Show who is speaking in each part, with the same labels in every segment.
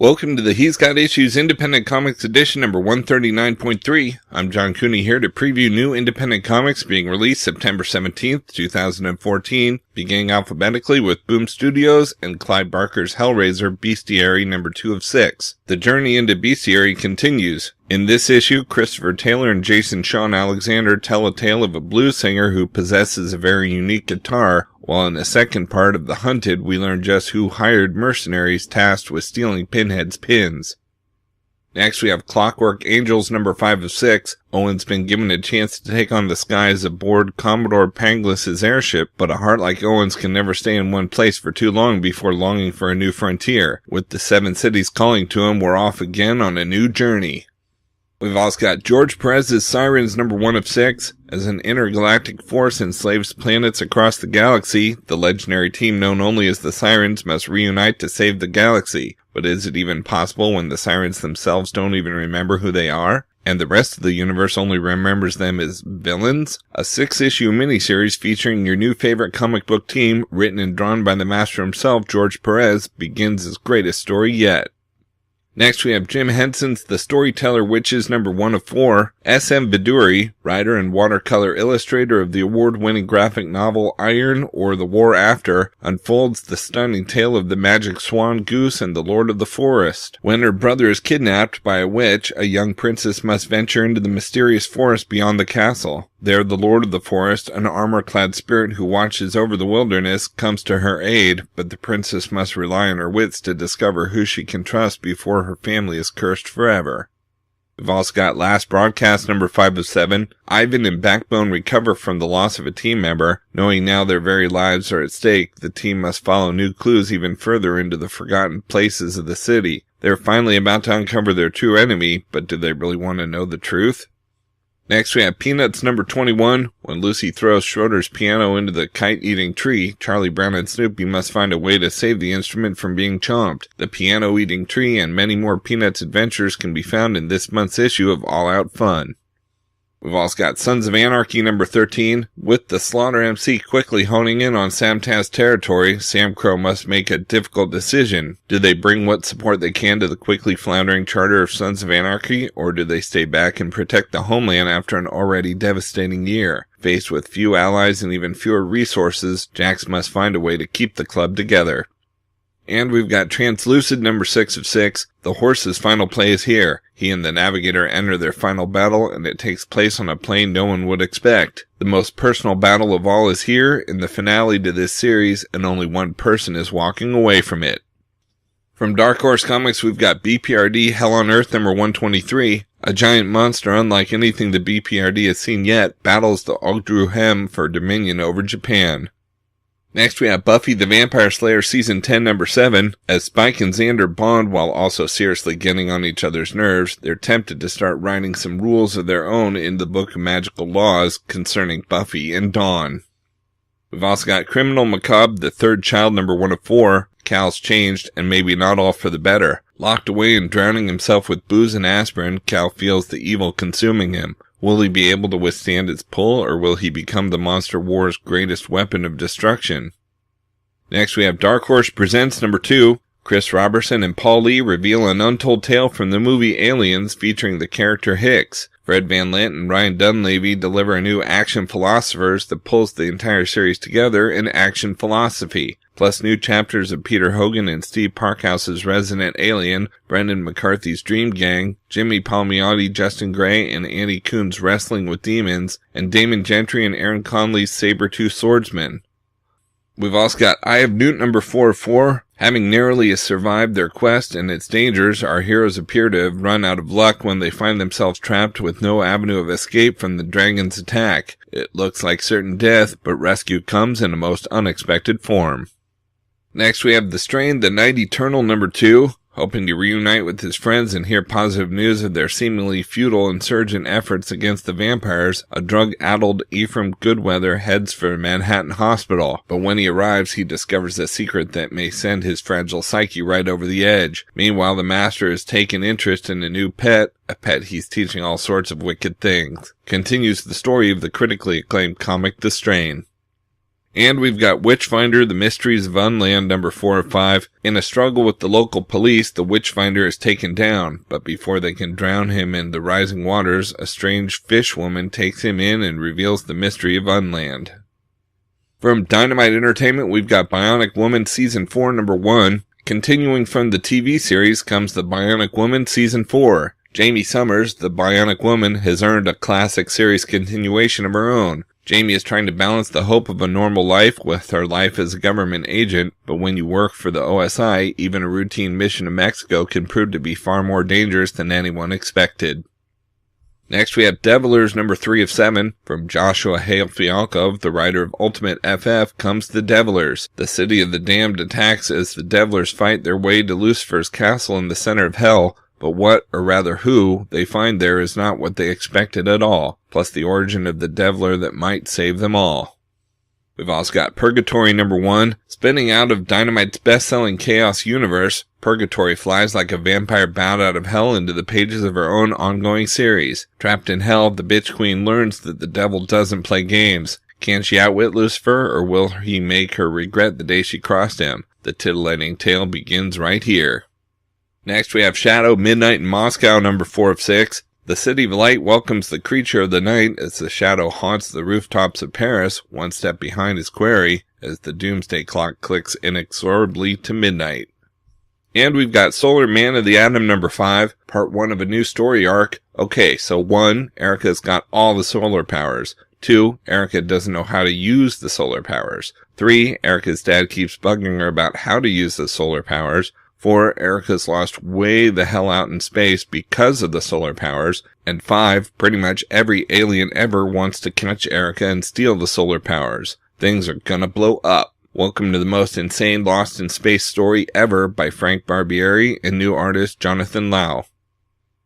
Speaker 1: Welcome to the He's Got Issues Independent Comics Edition number 139.3. I'm John Cooney here to preview new independent comics being released September 17th, 2014, beginning alphabetically with Boom Studios and Clive Barker's Hellraiser Bestiary number 2 of 6. The journey into Bestiary continues. In this issue, Christopher Taylor and Jason Sean Alexander tell a tale of a blues singer who possesses a very unique guitar, while in the second part of The Hunted, we learn just who hired mercenaries tasked with stealing Pinhead's pins. Next, we have Clockwork Angels number 5 of 6. Owen's been given a chance to take on the skies aboard Commodore Panglis's airship, but a heart like Owen's can never stay in one place for too long before longing for a new frontier. With the 7 cities calling to him, we're off again on a new journey. We've also got George Perez's Sirens number 1 of 6. As an intergalactic force enslaves planets across the galaxy, the legendary team known only as the Sirens must reunite to save the galaxy. But is it even possible when the Sirens themselves don't even remember who they are? And the rest of the universe only remembers them as villains? A 6-issue miniseries featuring your new favorite comic book team, written and drawn by the master himself, George Perez, begins his greatest story yet. Next, we have Jim Henson's The Storyteller Witches number 1 of 4. S.M. Viduri, writer and watercolor illustrator of the award-winning graphic novel Iron or The War After, unfolds the stunning tale of the magic swan goose and the Lord of the Forest. When her brother is kidnapped by a witch, a young princess must venture into the mysterious forest beyond the castle. There, the Lord of the Forest, an armor-clad spirit who watches over the wilderness, comes to her aid, but the princess must rely on her wits to discover who she can trust before her family is cursed forever. We've also got Last Broadcast number 5 of 7. Ivan and Backbone recover from the loss of a team member. Knowing now their very lives are at stake, the team must follow new clues even further into the forgotten places of the city. They're finally about to uncover their true enemy, but do they really want to know the truth? Next, we have Peanuts number 21. When Lucy throws Schroeder's piano into the kite-eating tree, Charlie Brown and Snoopy must find a way to save the instrument from being chomped. The piano-eating tree and many more Peanuts adventures can be found in this month's issue of All Out Fun. We've also got Sons of Anarchy number 13. With the Slaughter MC quickly honing in on Sam Taz territory, Sam Crow must make a difficult decision. Do they bring what support they can to the quickly floundering charter of Sons of Anarchy, or do they stay back and protect the homeland after an already devastating year? Faced with few allies and even fewer resources, Jax must find a way to keep the club together. And we've got Translucid number 6 of 6. The Horse's final play is here. He and the Navigator enter their final battle, and it takes place on a plane no one would expect. The most personal battle of all is here, in the finale to this series, and only one person is walking away from it. From Dark Horse Comics, we've got B.P.R.D. Hell on Earth number 123. A giant monster unlike anything the B.P.R.D. has seen yet battles the Ogdru-Hem for dominion over Japan. Next, we have Buffy the Vampire Slayer Season 10, number 7. As Spike and Xander bond while also seriously getting on each other's nerves, they're tempted to start writing some rules of their own in the Book of Magical Laws concerning Buffy and Dawn. We've also got Criminal Macabre, the Third Child, number 1 of 4. Cal's changed, and maybe not all for the better. Locked away and drowning himself with booze and aspirin, Cal feels the evil consuming him. Will he be able to withstand its pull, or will he become the Monster War's greatest weapon of destruction? Next, we have Dark Horse Presents number 2. Chris Robertson and Paul Lee reveal an untold tale from the movie Aliens featuring the character Hicks. Fred Van Lint and Ryan Dunleavy deliver a new Action Philosophers that pulls the entire series together in action philosophy. Plus new chapters of Peter Hogan and Steve Parkhouse's Resident Alien, Brendan McCarthy's Dream Gang, Jimmy Palmiotti, Justin Gray, and Andy Kuhn's Wrestling with Demons, and Damon Gentry and Aaron Conley's Saber-Tooth Swordsman. We've also got Eye of Newt number 4 of 4. Having narrowly survived their quest and its dangers, our heroes appear to have run out of luck when they find themselves trapped with no avenue of escape from the dragon's attack. It looks like certain death, but rescue comes in a most unexpected form. Next, we have The Strain, the Night Eternal number 2. Hoping to reunite with his friends and hear positive news of their seemingly futile insurgent efforts against the vampires, a drug-addled Ephraim Goodweather heads for Manhattan Hospital. But when he arrives, he discovers a secret that may send his fragile psyche right over the edge. Meanwhile, the master has taken interest in a new pet, a pet he's teaching all sorts of wicked things. Continues the story of the critically acclaimed comic The Strain. And we've got Witchfinder, The Mysteries of Unland, number 4 of 5. In a struggle with the local police, the Witchfinder is taken down, but before they can drown him in the rising waters, a strange fish woman takes him in and reveals the mystery of Unland. From Dynamite Entertainment, we've got Bionic Woman Season 4, number 1. Continuing from the TV series comes the Bionic Woman Season 4. Jamie Summers, the Bionic Woman, has earned a classic series continuation of her own. Jamie is trying to balance the hope of a normal life with her life as a government agent, but when you work for the OSI, even a routine mission to Mexico can prove to be far more dangerous than anyone expected. Next we have Devilers number 3 of 7. From Joshua Hale Fialkov, the writer of Ultimate FF, comes the Devilers. The city of the damned attacks as the Devilers fight their way to Lucifer's castle in the center of hell. But what, or rather who, they find there is not what they expected at all, plus the origin of the Deviler that might save them all. We've also got Purgatory number 1. Spinning out of Dynamite's best-selling Chaos universe, Purgatory flies like a vampire bound out of hell into the pages of her own ongoing series. Trapped in hell, the bitch queen learns that the devil doesn't play games. Can she outwit Lucifer, or will he make her regret the day she crossed him? The titillating tale begins right here. Next we have Shadow, Midnight in Moscow, number 4 of 6. The City of Light welcomes the creature of the night as the shadow haunts the rooftops of Paris, one step behind his quarry, as the doomsday clock clicks inexorably to midnight. And we've got Solar Man of the Atom, number 5, part 1 of a new story arc. Okay, so 1, Erica's got all the solar powers. 2, Erica doesn't know how to use the solar powers. 3, Erica's dad keeps bugging her about how to use the solar powers. 4, Erica's lost way the hell out in space because of the solar powers. And 5, pretty much every alien ever wants to catch Erica and steal the solar powers. Things are gonna blow up. Welcome to the most insane Lost in Space story ever by Frank Barbieri and new artist Jonathan Lau.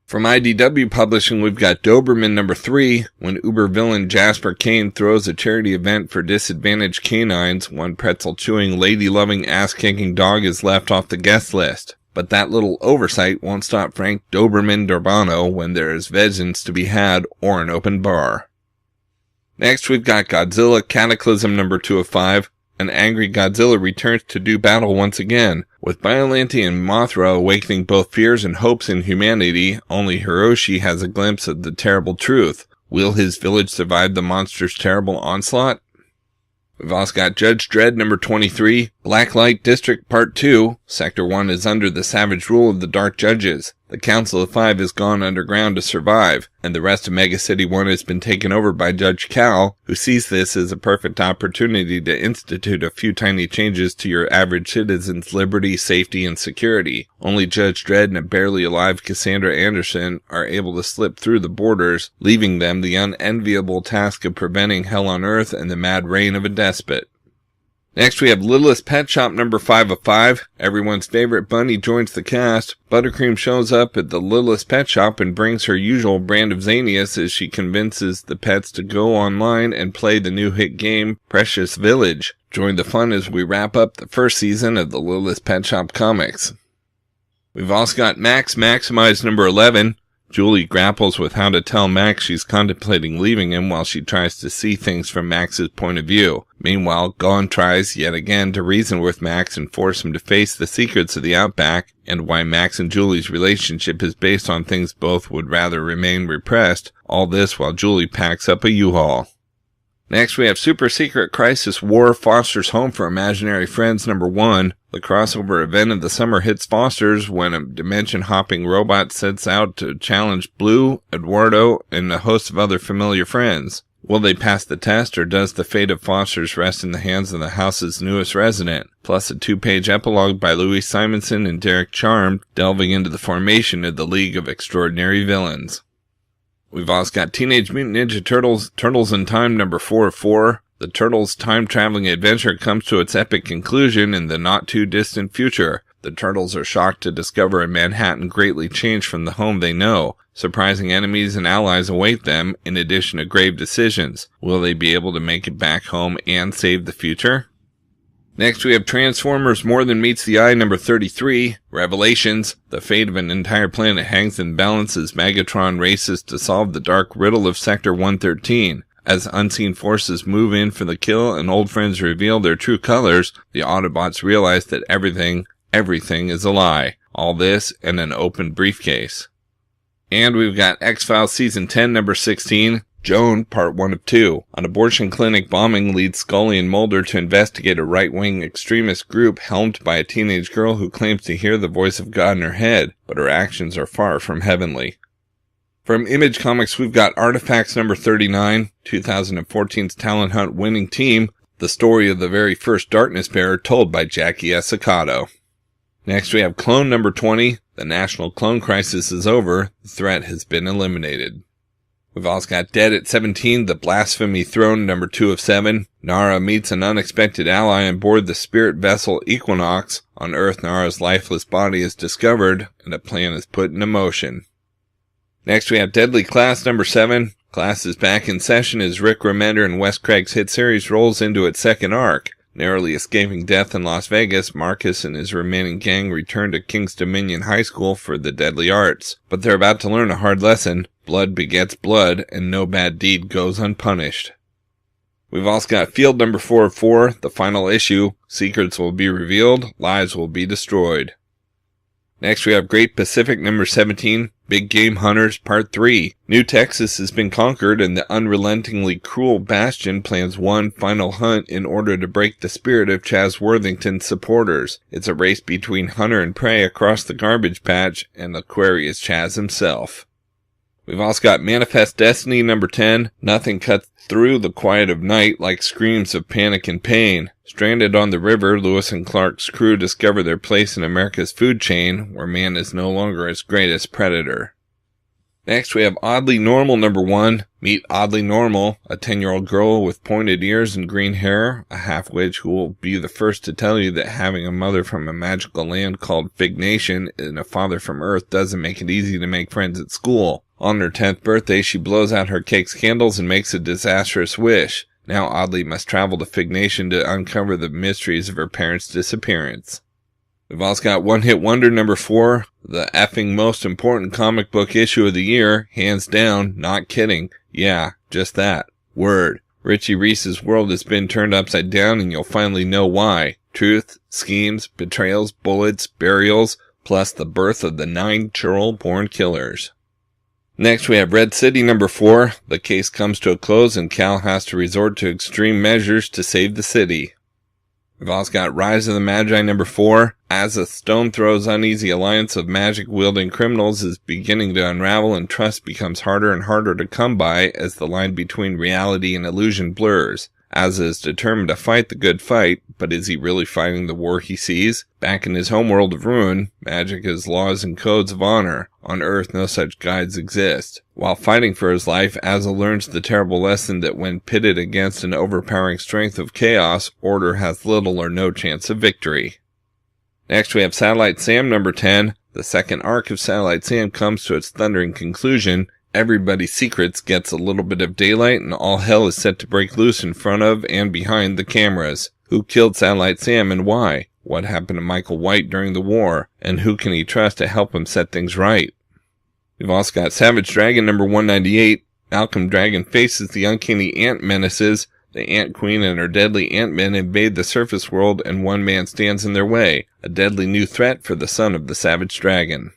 Speaker 1: From IDW Publishing, we've got Doberman number 3. When uber villain Jasper Kane throws a charity event for disadvantaged canines, one pretzel-chewing, lady-loving, ass-kicking dog is left off the guest list. But that little oversight won't stop Frank Doberman Dorbano when there is vengeance to be had or an open bar. Next, we've got Godzilla Cataclysm number 2 of 5. An angry Godzilla returns to do battle once again. With Biollante and Mothra awakening both fears and hopes in humanity, only Hiroshi has a glimpse of the terrible truth. Will his village survive the monster's terrible onslaught? We've also got Judge Dredd number 23, Blacklight District Part 2. Sector 1 is under the savage rule of the Dark Judges. The Council of Five has gone underground to survive, and the rest of Mega City 1 has been taken over by Judge Cal, who sees this as a perfect opportunity to institute a few tiny changes to your average citizen's liberty, safety, and security. Only Judge Dredd and a barely alive Cassandra Anderson are able to slip through the borders, leaving them the unenviable task of preventing hell on earth and the mad reign of a despot. Next we have Littlest Pet Shop number 5 of 5. Everyone's favorite bunny joins the cast. Buttercream shows up at the Littlest Pet Shop and brings her usual brand of zaniness as she convinces the pets to go online and play the new hit game Precious Village. Join the fun as we wrap up the first season of the Littlest Pet Shop comics. We've also got Maxx Maxximized number 11. Julie grapples with how to tell Max she's contemplating leaving him while she tries to see things from Max's point of view. Meanwhile, Gon tries yet again to reason with Max and force him to face the secrets of the Outback and why Max and Julie's relationship is based on things both would rather remain repressed. All this while Julie packs up a U-Haul. Next we have Super Secret Crisis War Foster's Home for Imaginary Friends number 1. The crossover event of the summer hits Foster's when a dimension-hopping robot sets out to challenge Blue, Eduardo, and a host of other familiar friends. Will they pass the test, or does the fate of Foster's rest in the hands of the house's newest resident? Plus a 2-page epilogue by Louise Simonson and Derek Charm, delving into the formation of the League of Extraordinary Villains. We've also got Teenage Mutant Ninja Turtles, Turtles in Time number 4 of 4. The Turtles' time-traveling adventure comes to its epic conclusion in the not-too-distant future. The Turtles are shocked to discover a Manhattan greatly changed from the home they know. Surprising enemies and allies await them, in addition to grave decisions. Will they be able to make it back home and save the future? Next we have Transformers More Than Meets the Eye number 33, Revelations. The fate of an entire planet hangs in balance as Megatron races to solve the dark riddle of Sector 113. As unseen forces move in for the kill and old friends reveal their true colors, the Autobots realize that everything is a lie. All this in an open briefcase. And we've got X-Files Season 10, Number 16, Joan, Part 1 of 2. An abortion clinic bombing leads Scully and Mulder to investigate a right-wing extremist group helmed by a teenage girl who claims to hear the voice of God in her head, but her actions are far from heavenly. From Image Comics, we've got Artifacts Number 39, 2014's Talent Hunt winning team, the story of the very first Darkness Bearer told by Jackie Estacado. Next we have Clone Number 20, the national clone crisis is over, the threat has been eliminated. We've also got Dead at 17, the Blasphemy Throne Number 2 of 7. Nara meets an unexpected ally on board the spirit vessel Equinox. On Earth, Nara's lifeless body is discovered, and a plan is put into motion. Next we have Deadly Class Number 7. Class is back in session as Rick Remender and Wes Craig's hit series rolls into its second arc. Narrowly escaping death in Las Vegas, Marcus and his remaining gang return to King's Dominion High School for the deadly arts. But they're about to learn a hard lesson. Blood begets blood, and no bad deed goes unpunished. We've also got Field Number 4 of 4, the final issue. Secrets will be revealed, lives will be destroyed. Next we have Great Pacific Number 17, Big Game Hunters Part 3. New Texas has been conquered and the unrelentingly cruel Bastion plans one final hunt in order to break the spirit of Chaz Worthington's supporters. It's a race between hunter and prey across the garbage patch, and the query is Chaz himself. We've also got Manifest Destiny Number 10. Nothing cuts through the quiet of night like screams of panic and pain. Stranded on the river, Lewis and Clark's crew discover their place in America's food chain, where man is no longer its greatest predator. Next we have Oddly Normal Number 1. Meet Oddly Normal, a 10-year-old girl with pointed ears and green hair, a half-witch who will be the first to tell you that having a mother from a magical land called Fig Nation and a father from Earth doesn't make it easy to make friends at school. On her 10th birthday, she blows out her cake's candles and makes a disastrous wish. Now Oddly must travel to Fig Nation to uncover the mysteries of her parents' disappearance. We've also got One Hit Wonder Number 4, the effing most important comic book issue of the year, hands down, not kidding. Yeah, just that. Word. Richie Reese's world has been turned upside down and you'll finally know why. Truth, schemes, betrayals, bullets, burials, plus the birth of the 9 Churl-born killers. Next we have Red City Number 4. The case comes to a close and Cal has to resort to extreme measures to save the city. We've also got Rise of the Magi Number 4. As a Stonethro's uneasy alliance of magic-wielding criminals is beginning to unravel and trust becomes harder and harder to come by as the line between reality and illusion blurs. Asa is determined to fight the good fight, but is he really fighting the war he sees? Back in his homeworld of ruin, magic is laws and codes of honor. On Earth, no such guides exist. While fighting for his life, Asa learns the terrible lesson that when pitted against an overpowering strength of chaos, order has little or no chance of victory. Next we have Satellite Sam Number 10. The second arc of Satellite Sam comes to its thundering conclusion. Everybody's secrets gets a little bit of daylight and all hell is set to break loose in front of and behind the cameras. Who killed Satellite Sam and why? What happened to Michael White during the war? And who can he trust to help him set things right? We've also got Savage Dragon Number 198. Malcolm Dragon faces the uncanny ant menaces. The Ant Queen and her deadly Ant-Men invade the surface world and one man stands in their way. A deadly new threat for the son of the Savage Dragon.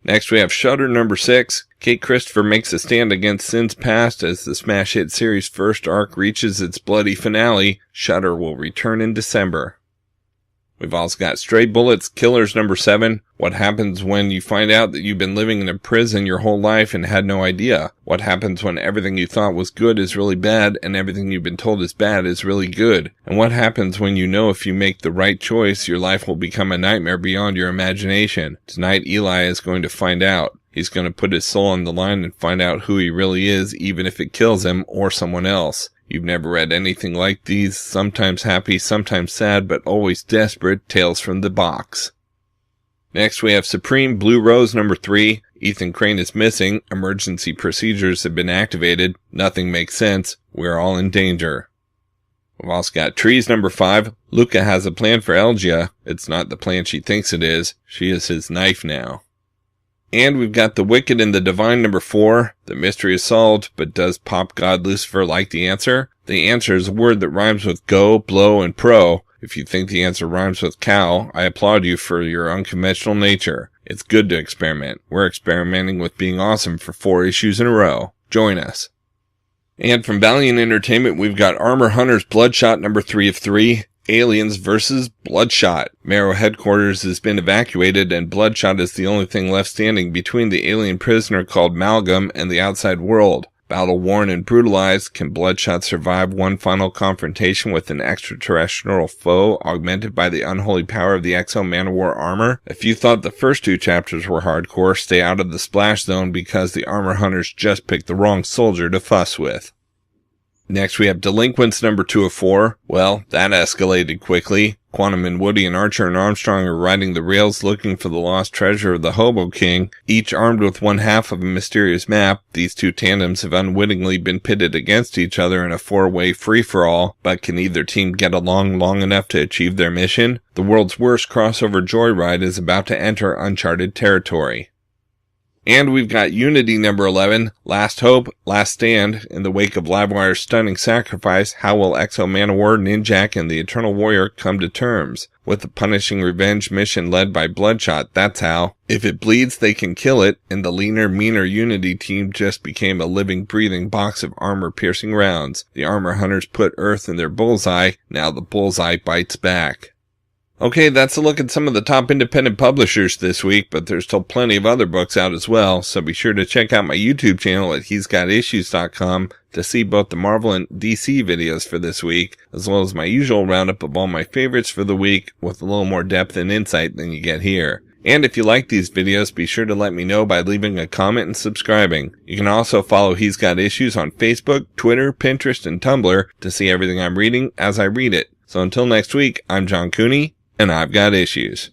Speaker 1: Next we have Shudder Number 6. Kate Christopher makes a stand against sins past as the smash hit series' first arc reaches its bloody finale. Shudder will return in December. We've also got Stray Bullets Killers Number 7. What happens when you find out that you've been living in a prison your whole life and had no idea? What happens when everything you thought was good is really bad and everything you've been told is bad is really good? And what happens when you know if you make the right choice, your life will become a nightmare beyond your imagination? Tonight, Eli is going to find out. He's going to put his soul on the line and find out who he really is, even if it kills him or someone else. You've never read anything like these, sometimes happy, sometimes sad, but always desperate tales from the box. Next we have Supreme Blue Rose Number 3. Ethan Crane is missing. Emergency procedures have been activated. Nothing makes sense. We're all in danger. We've also got Trees Number 5. Luca has a plan for Elgia. It's not the plan she thinks it is. She is his knife now. And we've got The Wicked and the Divine number 4. The mystery is solved, but does Pop God Lucifer like the answer? The answer is a word that rhymes with go, blow, and pro. If you think the answer rhymes with cow, I applaud you for your unconventional nature. It's good to experiment. We're experimenting with being awesome for 4 issues in a row. Join us. And from Valiant Entertainment, we've got Armor Hunters Bloodshot number 3 of 3. Aliens vs. Bloodshot. Marrow headquarters has been evacuated, and Bloodshot is the only thing left standing between the alien prisoner called Malgam and the outside world. Battle-worn and brutalized, can Bloodshot survive one final confrontation with an extraterrestrial foe augmented by the unholy power of the Exo Man-of-War armor? If you thought the first 2 chapters were hardcore, stay out of the splash zone because the Armor Hunters just picked the wrong soldier to fuss with. Next we have Delinquents number 2 of 4. Well, that escalated quickly. Quantum and Woody and Archer and Armstrong are riding the rails looking for the lost treasure of the Hobo King, each armed with one half of a mysterious map. These 2 tandems have unwittingly been pitted against each other in a 4-way free-for-all, but can either team get along long enough to achieve their mission? The world's worst crossover joyride is about to enter uncharted territory. And we've got Unity number 11, Last Hope, Last Stand. In the wake of Livewire's stunning sacrifice, how will Exo Man-of-War, Ninjak, and the Eternal Warrior come to terms? With the punishing revenge mission led by Bloodshot, that's how. If it bleeds, they can kill it, and the leaner, meaner Unity team just became a living, breathing box of armor-piercing rounds. The Armor Hunters put Earth in their bullseye, now the bullseye bites back. Okay, that's a look at some of the top independent publishers this week, but there's still plenty of other books out as well, so be sure to check out my YouTube channel at he'sgotissues.com to see both the Marvel and DC videos for this week, as well as my usual roundup of all my favorites for the week with a little more depth and insight than you get here. And if you like these videos, be sure to let me know by leaving a comment and subscribing. You can also follow He's Got Issues on Facebook, Twitter, Pinterest, and Tumblr to see everything I'm reading as I read it. So until next week, I'm John Cooney, and I've got issues.